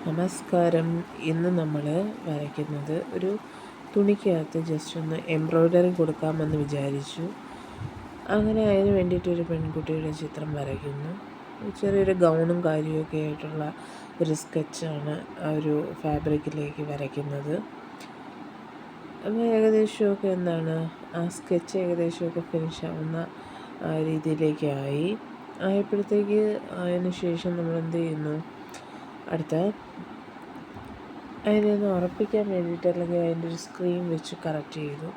നമസ്കാരം. ഇന്ന് നമ്മൾ വരയ്ക്കുന്നത് ഒരു തുണിക്കകത്ത് ജസ്റ്റ് ഒന്ന് എംബ്രോയ്ഡറി കൊടുക്കാമെന്ന് വിചാരിച്ചു. അങ്ങനെ അതിന് വേണ്ടിയിട്ടൊരു പെൺകുട്ടിയുടെ ചിത്രം വരയ്ക്കുന്നു. ചെറിയൊരു ഗൗണും കാര്യമൊക്കെ ആയിട്ടുള്ള ഒരു സ്കെച്ചാണ് ആ ഒരു ഫാബ്രിക്കിലേക്ക് വരയ്ക്കുന്നത്. അപ്പോൾ ഏകദേശമൊക്കെ ആ സ്കെച്ച് ഏകദേശമൊക്കെ ഫിനിഷ് ആവുന്ന രീതിയിലേക്കായി. ആയപ്പോഴത്തേക്ക് അതിന് ശേഷം നമ്മൾ എന്ത് ചെയ്യുന്നു, അടുത്ത അതിനൊന്ന് ഉറപ്പിക്കാൻ വേണ്ടിയിട്ട് അല്ലെങ്കിൽ അതിൻ്റെ ഒരു സ്ക്രീൻ വെച്ച് കറക്റ്റ് ചെയ്തു.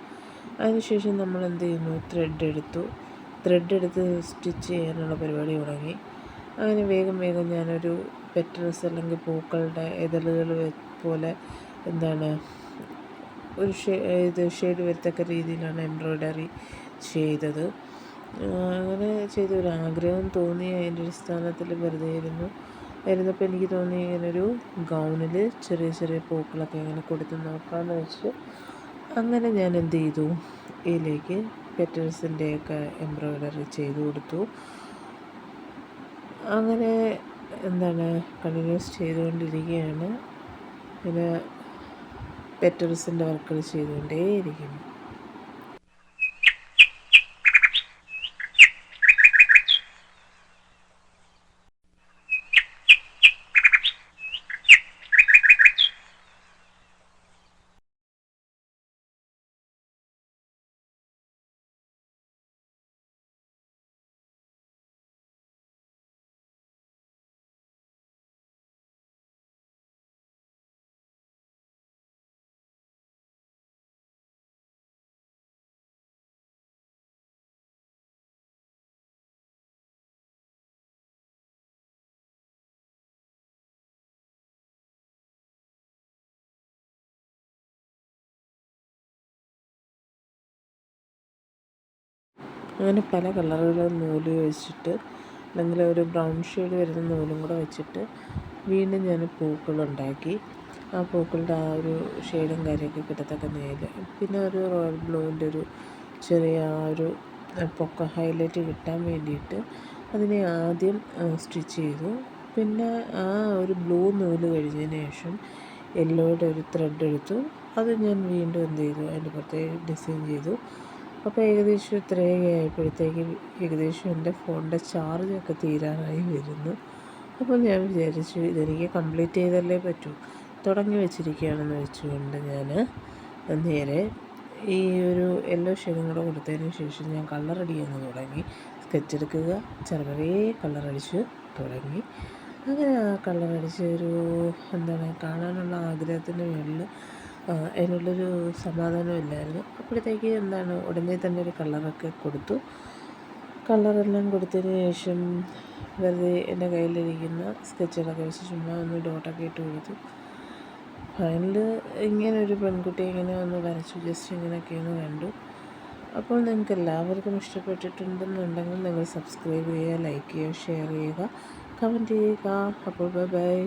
അതിനുശേഷം നമ്മൾ എന്ത് ചെയ്യുന്നു, ത്രെഡ് എടുത്ത് സ്റ്റിച്ച് ചെയ്യാനുള്ള പരിപാടി തുടങ്ങി. അങ്ങനെ വേഗം ഞാനൊരു പെറ്റൽസ് അല്ലെങ്കിൽ പൂക്കളുടെ ഇതളുകൾ പോലെ ഒരു ഷെയ്ഡ് വരത്തക്ക രീതിയിലാണ് എംബ്രോയ്ഡറി ചെയ്തത്. അങ്ങനെ ചെയ്തൊരു ആഗ്രഹം തോന്നി. അതിൻ്റെ ഒരു സ്ഥാനത്തിൽ വെറുതെ ഇരുന്നപ്പോൾ എനിക്ക് തോന്നി ഇങ്ങനൊരു ഗൗണിൽ ചെറിയ പൂക്കളൊക്കെ ഇങ്ങനെ കൊടുത്ത് നോക്കാമെന്ന് വെച്ച് അങ്ങനെ ഞാൻ എന്ത് ചെയ്തു, ഇതിലേക്ക് പെറ്റൽസിൻ്റെയൊക്കെ എംബ്രോയ്ഡറി ചെയ്ത് കൊടുത്തു. അങ്ങനെ കണ്ടിന്യൂസ് ചെയ്തുകൊണ്ടിരിക്കുകയാണ്. പിന്നെ പെറ്റൽസിൻ്റെ വർക്കുകൾ ചെയ്തുകൊണ്ടേയിരിക്കുന്നു. അങ്ങനെ പല കളറുകൾ നൂല് വെച്ചിട്ട് അല്ലെങ്കിൽ ഒരു ബ്രൗൺ ഷെയ്ഡ് വരുന്ന നൂലും കൂടെ വെച്ചിട്ട് വീണ്ടും ഞാൻ പൂക്കളുണ്ടാക്കി. ആ പൂക്കളുടെ ആ ഒരു ഷെയ്ഡും കാര്യമൊക്കെ കിട്ടത്തക്ക നേര്, പിന്നെ ഒരു റോയൽ ബ്ലൂവിൻ്റെ ഒരു ചെറിയ ആ ഒരു ഹൈലൈറ്റ് കിട്ടാൻ വേണ്ടിയിട്ട് അതിനെ ആദ്യം സ്റ്റിച്ച് ചെയ്തു. പിന്നെ ആ ഒരു ബ്ലൂ നൂല് കഴിഞ്ഞതിന് ശേഷം യെല്ലോയുടെ ഒരു ത്രെഡ് എടുത്തു. അത് ഞാൻ വീണ്ടും എന്ത് ചെയ്തു, അതിൻ്റെ പുറത്തേക്ക് ഡിസൈൻ ചെയ്തു. അപ്പോൾ ഏകദേശം ഇത്രയൊക്കെ ആയപ്പോഴത്തേക്ക് ഏകദേശം എൻ്റെ ഫോണിൻ്റെ ചാർജൊക്കെ തീരാറായി വരുന്നു. അപ്പോൾ ഞാൻ വിചാരിച്ചു ഇതെനിക്ക് കംപ്ലീറ്റ് ചെയ്തല്ലേ പറ്റൂ, തുടങ്ങി വെച്ചിരിക്കുകയാണെന്ന് വെച്ചുകൊണ്ട് ഞാൻ നേരെ ഈ ഒരു യെല്ലോ ഷെയ്ഡും കൂടെ കൊടുത്തതിന് ശേഷം ഞാൻ കളർ ചെയ്യാൻ തുടങ്ങി. സ്കെച്ച് എടുക്കുക, ചെറുപറയെ കളറടിച്ച് തുടങ്ങി. അങ്ങനെ ആ കളറടിച്ച് ഒരു കാണാനുള്ള ആഗ്രഹത്തിൻ്റെ മുകളിൽ അതിനുള്ളൊരു സമാധാനമില്ലായിരുന്നു. അപ്പോഴത്തേക്ക് ഉടനെ തന്നെ ഒരു കളറൊക്കെ കൊടുത്തു. കളറെല്ലാം കൊടുത്തതിന് ശേഷം വെറുതെ എൻ്റെ കയ്യിലിരിക്കുന്ന സ്കെച്ചുകളൊക്കെ വെച്ച് ചുമ്മാ ഒന്ന് ഡോട്ടൊക്കെ ഇട്ട് കൊടുത്തു. ഫൈനൽ ഇങ്ങനൊരു പെൺകുട്ടി ഇങ്ങനെ ഒന്ന് വരച്ചു, ജസ്റ്റ് ഇങ്ങനെയൊക്കെയൊന്ന് കണ്ടു. അപ്പോൾ നിങ്ങൾക്ക് എല്ലാവർക്കും ഇഷ്ടപ്പെട്ടിട്ടുണ്ടെന്നുണ്ടെങ്കിൽ നിങ്ങൾ സബ്സ്ക്രൈബ് ചെയ്യുക, ലൈക്ക് ചെയ്യുക, ഷെയർ ചെയ്യുക, കമൻറ്റ് ചെയ്യുക. അപ്പോൾ ബൈ.